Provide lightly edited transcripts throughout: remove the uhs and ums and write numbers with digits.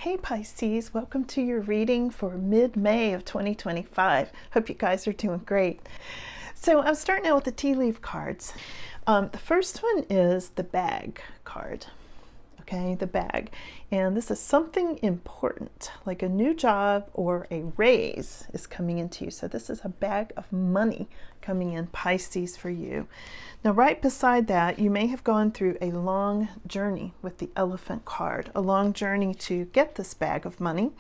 Hey Pisces, welcome to your reading for mid-May of 2025. Hope you guys are doing great. So I'm starting out with the tea leaf cards. The first one is the bag card. Okay, the bag. And this is something important, like a new job or a raise is coming into you. So this is a bag of money coming in, Pisces, for you. Now, right beside that, you may have gone through a long journey with the elephant card, a long journey to get this bag of money.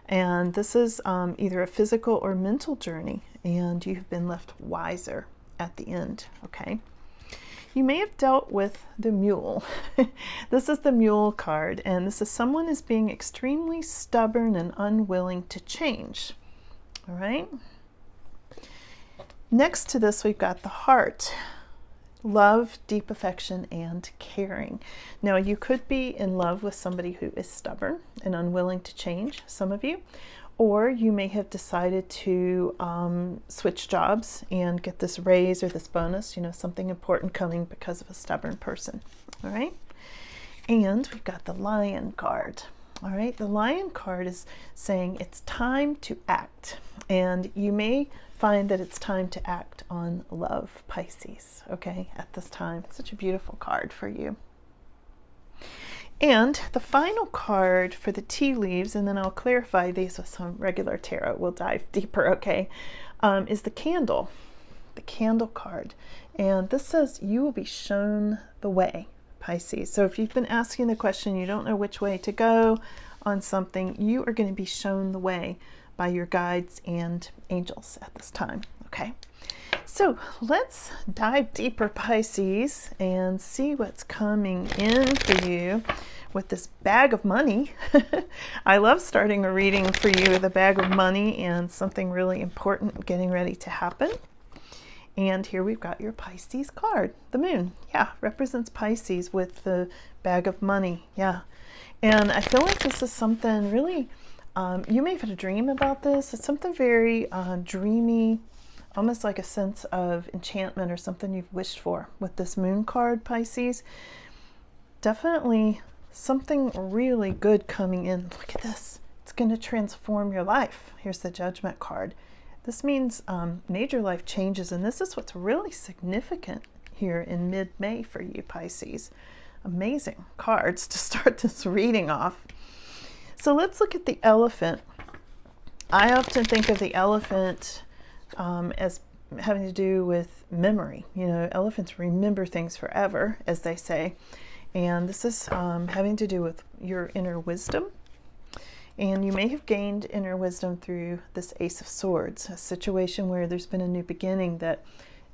And this is either a physical or mental journey, and you've been left wiser at the end, okay? You may have dealt with the mule. This is the mule card, and this is someone is being extremely stubborn and unwilling to change. All right. Next to this, we've got the heart. Love, deep affection, and caring. Now, you could be in love with somebody who is stubborn and unwilling to change, some of you, or you may have decided to switch jobs and get this raise or this bonus, something important coming because of a stubborn person. All right. And we've got the lion card. All right. The lion card is saying it's time to act. And you may find that it's time to act on love, Pisces, okay, at this time. It's such a beautiful card for you. And the final card for the tea leaves, and then I'll clarify these with some regular tarot, we'll dive deeper, okay, is the candle card. And this says you will be shown the way, Pisces. So if you've been asking the question, you don't know which way to go on something, you are going to be shown the way by your guides and angels at this time, okay? So let's dive deeper, Pisces, and see what's coming in for you with this bag of money. I love starting a reading for you with a bag of money and something really important getting ready to happen. And here we've got your Pisces card, the moon. Yeah, represents Pisces with the bag of money. Yeah. And I feel like this is something really, you may have had a dream about this. It's something very dreamy, almost like a sense of enchantment or something you've wished for with this moon card, Pisces. Definitely something really good coming in. Look at this. It's going to transform your life. Here's the Judgment card. This means major life changes, and this is what's really significant here in mid-May for you, Pisces. Amazing cards to start this reading off. So let's look at the elephant. I often think of the elephant as having to do with memory. Elephants remember things forever, as they say. And this is having to do with your inner wisdom. And you may have gained inner wisdom through this Ace of Swords, a situation where there's been a new beginning that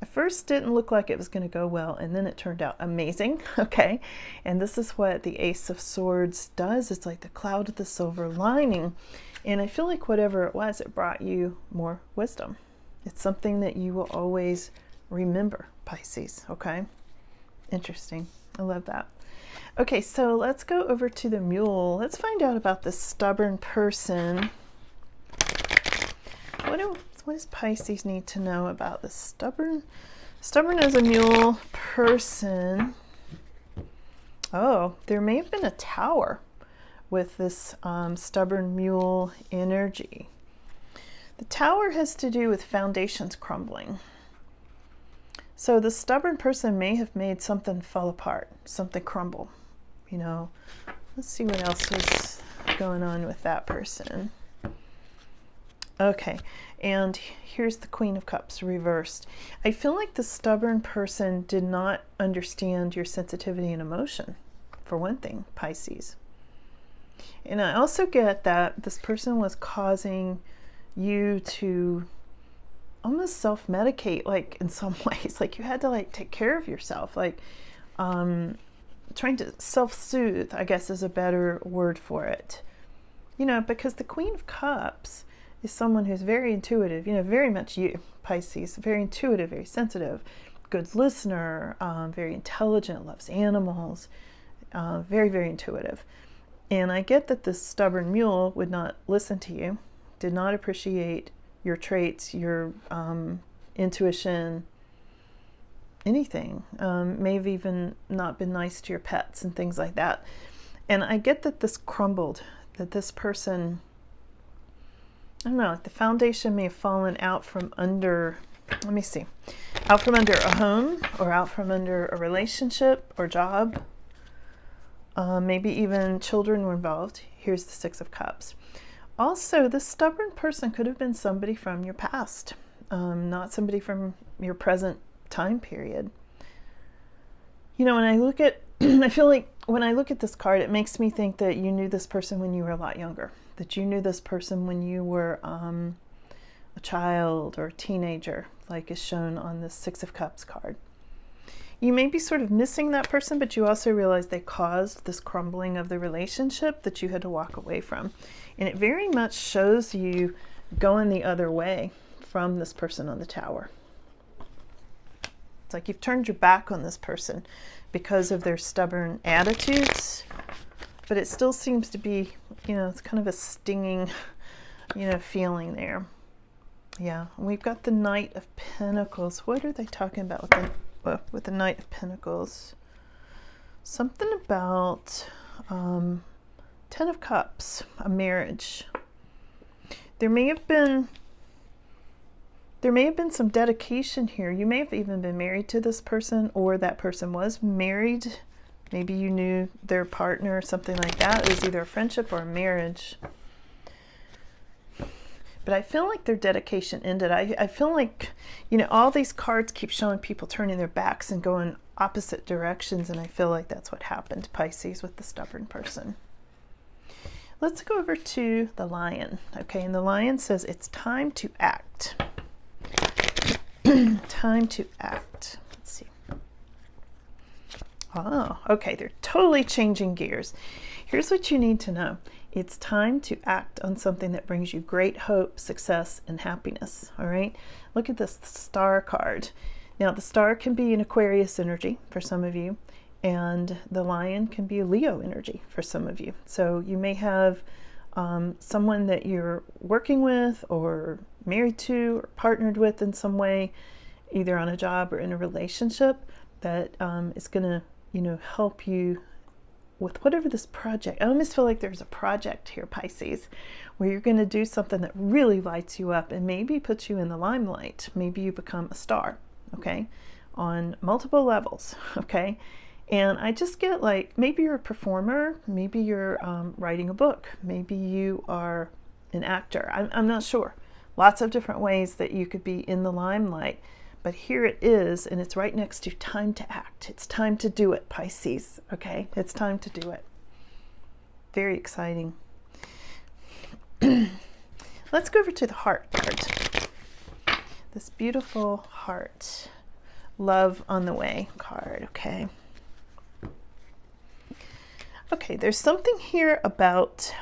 at first didn't look like it was going to go well, and then it turned out amazing, okay? And this is what the Ace of Swords does. It's like the cloud with the silver lining. And I feel like whatever it was, it brought you more wisdom. It's something that you will always remember, Pisces, okay? Interesting. I love that. Okay, so let's go over to the mule. Let's find out about this stubborn person. What does Pisces need to know about this stubborn as a mule person? Oh, there may have been a tower with this stubborn mule energy. The tower has to do with foundations crumbling. So the stubborn person may have made something fall apart, something crumble. Let's see what else was going on with that person. Okay, and here's the Queen of Cups reversed. I feel like the stubborn person did not understand your sensitivity and emotion, for one thing, Pisces. And I also get that this person was causing you to almost self-medicate, like in some ways, like you had to take care of yourself, like trying to self-soothe, I guess is a better word for it. Because the Queen of Cups is someone who's very intuitive, very much you, Pisces, very intuitive, very sensitive, good listener, very intelligent, loves animals, very, very intuitive. And I get that this stubborn mule would not listen to you, did not appreciate your traits, your intuition, anything. May have even not been nice to your pets and things like that. And I get that this crumbled that this person, I don't know, like the foundation may have fallen out from under, let me see, out from under a home or out from under a relationship or job. Maybe even children were involved. Here's the Six of Cups. Also, this stubborn person could have been somebody from your past, not somebody from your present time period. You know, when I look at, I feel like when I look at this card, it makes me think that you knew this person when you were a lot younger, that you knew this person when you were a child or a teenager, like is shown on the Six of Cups card. You may be sort of missing that person, but you also realize they caused this crumbling of the relationship that you had to walk away from. And it very much shows you going the other way from this person on the Tower. It's like you've turned your back on this person because of their stubborn attitudes, but it still seems to be, you know, it's kind of a stinging, you know, feeling there. Yeah, we've got the Knight of Pentacles. What are they talking about with the Knight of Pentacles? Something about Ten of Cups, a marriage. There may have been some dedication here. You may have even been married to this person, or that person was married. Maybe you knew their partner or something like that. It was either a friendship or a marriage. But I feel like their dedication ended. I feel like, you know, all these cards keep showing people turning their backs and going opposite directions, and I feel like that's what happened to Pisces with the stubborn person. Let's go over to the Lion. Okay, and the Lion says it's time to act. Time to act. Let's see. Oh, okay, they're totally changing gears. Here's what you need to know. It's time to act on something that brings you great hope, success, and happiness. All right, look at this Star card. Now, the Star can be an Aquarius energy for some of you, and the Lion can be a Leo energy for some of you. So you may have someone that you're working with or married to or partnered with in some way, either on a job or in a relationship, that is going to, you know, help you with whatever this project. I almost feel like there's a project here, Pisces, where you're going to do something that really lights you up and maybe puts you in the limelight. Maybe you become a star, okay, on multiple levels, okay? And I just get like, maybe you're a performer, maybe you're writing a book, maybe you are an actor. I'm not sure. Lots of different ways that you could be in the limelight. But here it is, and it's right next to time to act. It's time to do it, Pisces, okay? It's time to do it. Very exciting. Let's go over to the Heart card. This beautiful heart, love on the way card, okay? Okay, there's something here about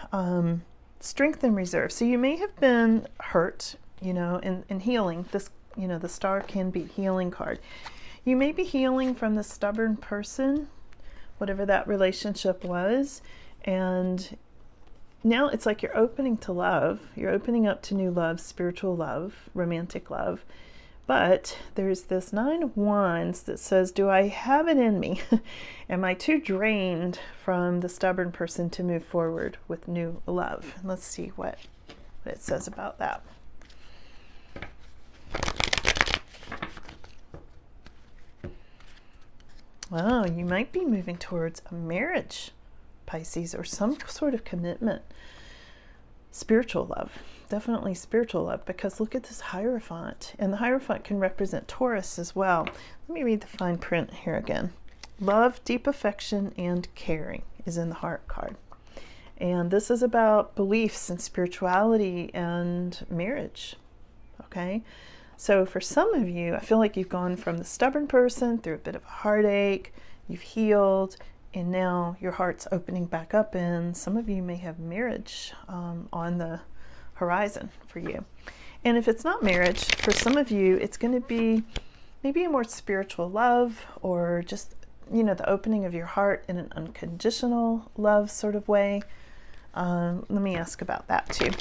strength and reserve. So you may have been hurt, you know, in healing. This, you know, the Star can be healing card. You may be healing from the stubborn person, whatever that relationship was, and now it's like you're opening to love. You're opening up to new love, spiritual love, romantic love. But there's this Nine of Wands that says, do I have it in me? Am I too drained from the stubborn person to move forward with new love? And let's see what it says about that. Oh, you might be moving towards a marriage, Pisces, or some sort of commitment. Spiritual love, definitely spiritual love, because look at this Hierophant, and the Hierophant can represent Taurus as well. Let me read the fine print here again. Love, deep affection, and caring is in the Heart card. And this is about beliefs and spirituality and marriage, okay? So for some of you, I feel like you've gone from the stubborn person through a bit of a heartache, you've healed, and now your heart's opening back up, and some of you may have marriage on the horizon for you. And if it's not marriage, for some of you, it's going to be maybe a more spiritual love, or just, you know, the opening of your heart in an unconditional love sort of way. Let me ask about that too.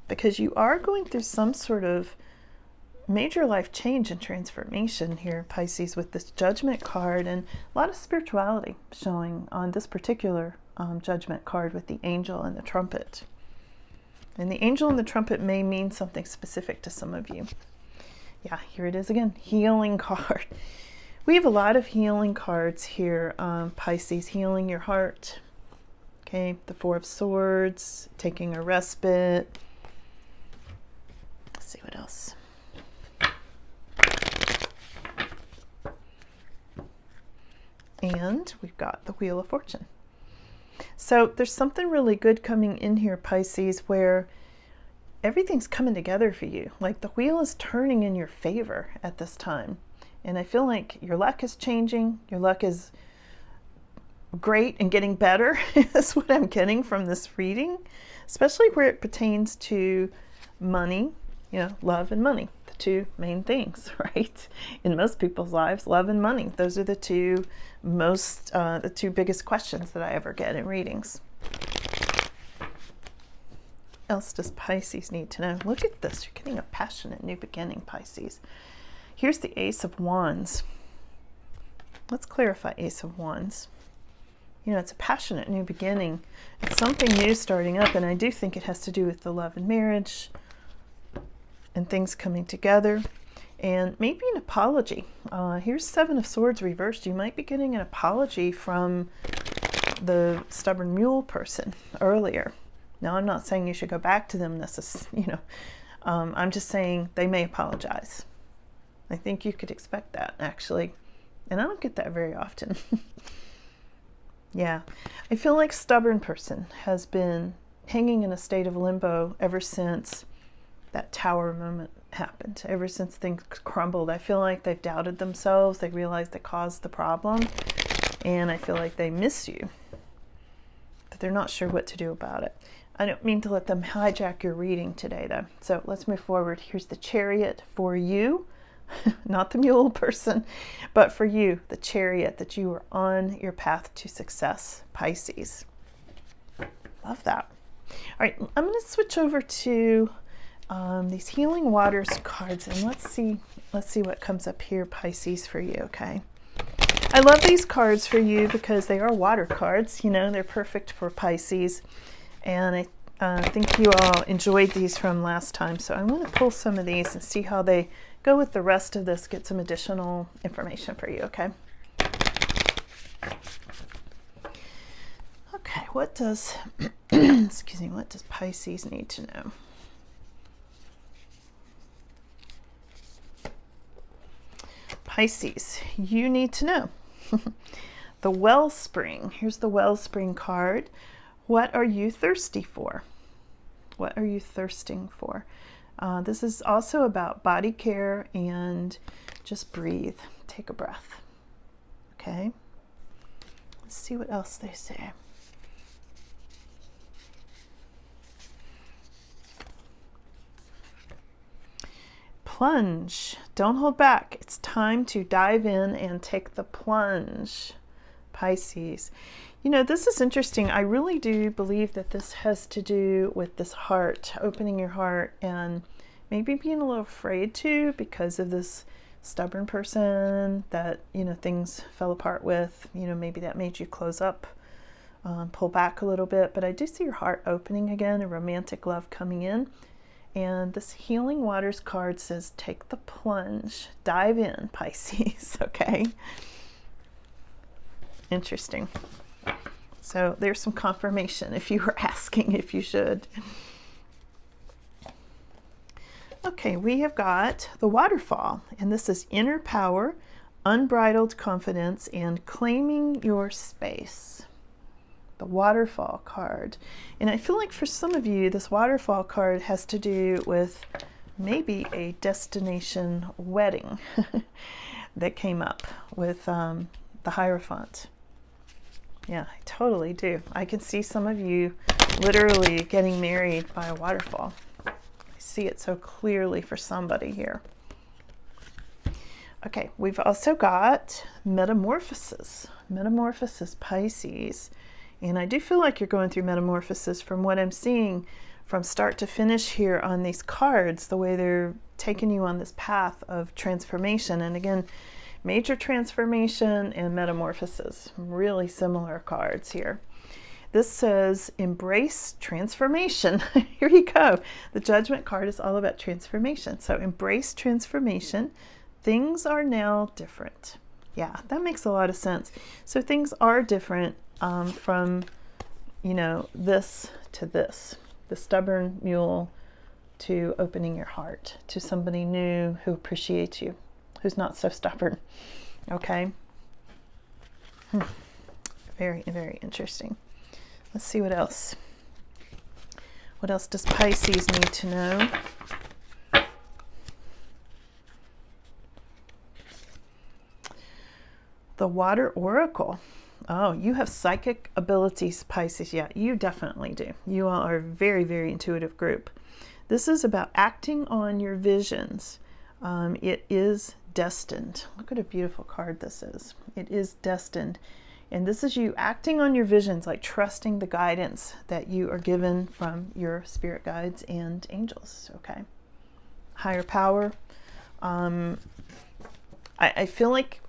Because you are going through some sort of major life change and transformation here, Pisces, with this Judgment card, and a lot of spirituality showing on this particular Judgment card with the angel and the trumpet. And the angel and the trumpet may mean something specific to some of you. Yeah, here it is again, healing card. We have a lot of healing cards here, Pisces, healing your heart. Okay, the Four of Swords, taking a respite. Let's see what else. And we've got the Wheel of Fortune. So there's something really good coming in here, Pisces, where everything's coming together for you. Like the wheel is turning in your favor at this time. And I feel like your luck is changing. Your luck is great and getting better. That's what I'm getting from this reading, especially where it pertains to money, you know, love and money, the two main things, right? In most people's lives, love and money. Those are the two biggest questions that I ever get in readings. What else does Pisces need to know? Look at this. You're getting a passionate new beginning, Pisces. Here's the Ace of Wands. Let's clarify Ace of Wands. You know, it's a passionate new beginning. It's something new starting up, and I do think it has to do with the love and marriage and things coming together, and maybe an apology. Here's Seven of Swords reversed. You might be getting an apology from the stubborn mule person earlier. Now, I'm not saying you should go back to them necessarily, you know. I'm just saying they may apologize. I think you could expect that, actually. And I don't get that very often. Yeah. I feel like stubborn person has been hanging in a state of limbo ever since that tower moment happened. Ever since things crumbled. I feel like they've doubted themselves. They realized they caused the problem. And I feel like they miss you. But they're not sure what to do about it. I don't mean to let them hijack your reading today, though. So let's move forward. Here's the Chariot for you. Not the mule person, but for you, the Chariot, that you are on your path to success, Pisces. Love that. All right, I'm going to switch over to these Healing Waters cards, and let's see what comes up here, Pisces, for you. Okay. I love these cards for you because they are water cards. You know, they're perfect for Pisces, and I think you all enjoyed these from last time. So I'm going to pull some of these and see how they go with the rest of this, get some additional information for you, okay? Okay, what does, excuse me, what does Pisces need to know? Pisces, you need to know. The Wellspring, here's the Wellspring card. What are you thirsty for? What are you thirsting for? This is also about body care and just breathe. Take a breath. Okay. Let's see what else they say. Plunge. Don't hold back. It's time to dive in and take the plunge, Pisces. You know, this is interesting. I really do believe that this has to do with this heart, opening your heart, and maybe being a little afraid to because of this stubborn person that, you know, things fell apart with. You know, maybe that made you close up, pull back a little bit. But I do see your heart opening again, a romantic love coming in. And this Healing Waters card says, take the plunge, dive in, Pisces, okay? Interesting. So there's some confirmation if you were asking if you should. Okay, we have got the Waterfall, and this is inner power, unbridled confidence, and claiming your space. The Waterfall card. And I feel like for some of you, this Waterfall card has to do with maybe a destination wedding that came up with the Hierophant. Yeah, I totally do. I can see some of you literally getting married by a waterfall. I see it so clearly for somebody here. Okay, we've also got Metamorphosis. Metamorphosis, Pisces. And I do feel like you're going through metamorphosis from what I'm seeing from start to finish here on these cards, the way they're taking you on this path of transformation. And again, major transformation and metamorphosis, really similar cards here. this says embrace transformation. Here you go. The Judgment card is all about transformation. So embrace transformation. Things are now different. Yeah, that makes a lot of sense. So things are different from, you know, this to this. The stubborn mule to opening your heart to somebody new who appreciates you, who's not so stubborn. Okay. Very, very interesting. Let's see what else. What else does Pisces need to know? The Water Oracle. Oh, you have psychic abilities, Pisces. Yeah, you definitely do. You all are a very, very intuitive group. This is about acting on your visions. It is destined. Look what a beautiful card this is. It is destined. And this is you acting on your visions, like trusting the guidance that you are given from your spirit guides and angels, okay? Higher power. I feel like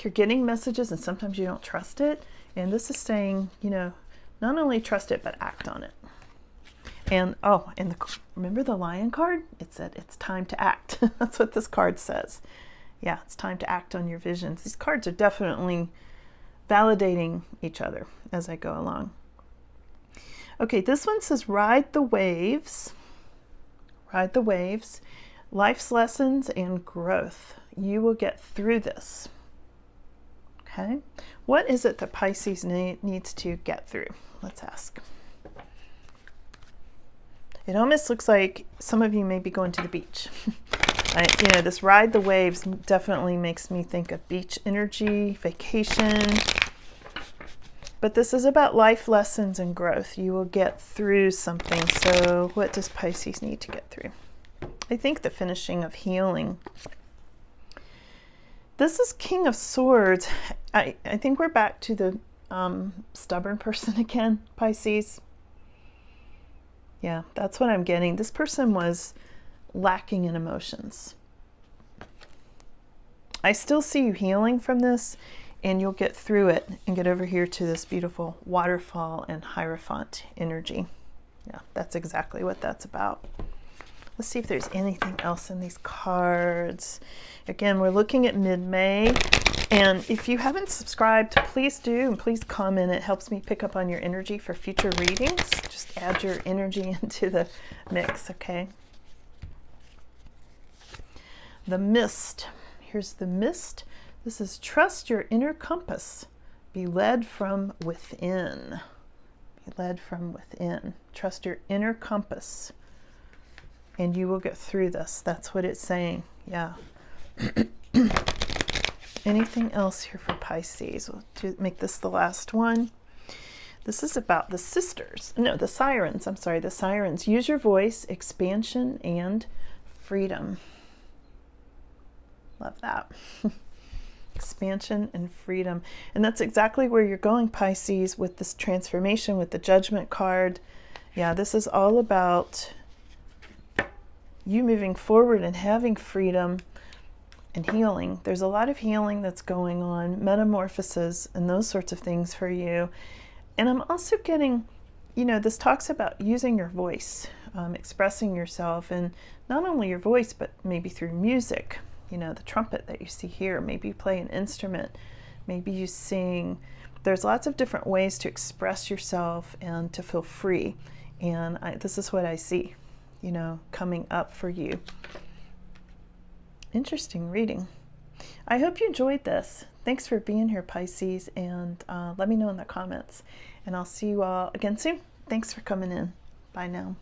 you're getting messages and sometimes you don't trust it. And this is saying, you know, not only trust it, but act on it. And oh, and remember the Lion card? It said it's time to act. That's what this card says. Yeah, it's time to act on your visions. These cards are definitely validating each other as I go along. Okay, this one says ride the waves. Ride the waves. Life's lessons and growth. You will get through this. Okay, what is it that Pisces needs to get through? Let's ask. It almost looks like some of you may be going to the beach. You know, this ride the waves definitely makes me think of beach energy, vacation. But this is about life lessons and growth. You will get through something. So what does Pisces need to get through? I think the finishing of healing. This is King of Swords. I think we're back to the stubborn person again, Pisces. Yeah, that's what I'm getting. This person was lacking in emotions. I still see you healing from this, and you'll get through it and get over here to this beautiful waterfall and Hierophant energy. Yeah, that's exactly what that's about. Let's see if there's anything else in these cards. Again, we're looking at mid-May. And if you haven't subscribed, please do, and please comment. It helps me pick up on your energy for future readings. Just add your energy into the mix, okay? The Mist. Here's the Mist. This is trust your inner compass. Be led from within. Be led from within. Trust your inner compass. And you will get through this. That's what it's saying. Yeah. Anything else here for Pisces? We'll make this the last one. This is about the sisters. No, the sirens. I'm sorry, the sirens. Use your voice, expansion, and freedom. Love that. Expansion and freedom. And that's exactly where you're going, Pisces, with this transformation, with the Judgment card. Yeah, this is all about you moving forward and having freedom and healing. There's a lot of healing that's going on, metamorphosis and those sorts of things for you. And I'm also getting, you know, this talks about using your voice, expressing yourself, and not only your voice, but maybe through music. You know, the trumpet that you see here, maybe you play an instrument, maybe you sing. There's lots of different ways to express yourself and to feel free. And this is what I see, you know, coming up for you. Interesting reading. I hope you enjoyed this. Thanks for being here, Pisces, and let me know in the comments. And I'll see you all again soon. Thanks for coming in. Bye now.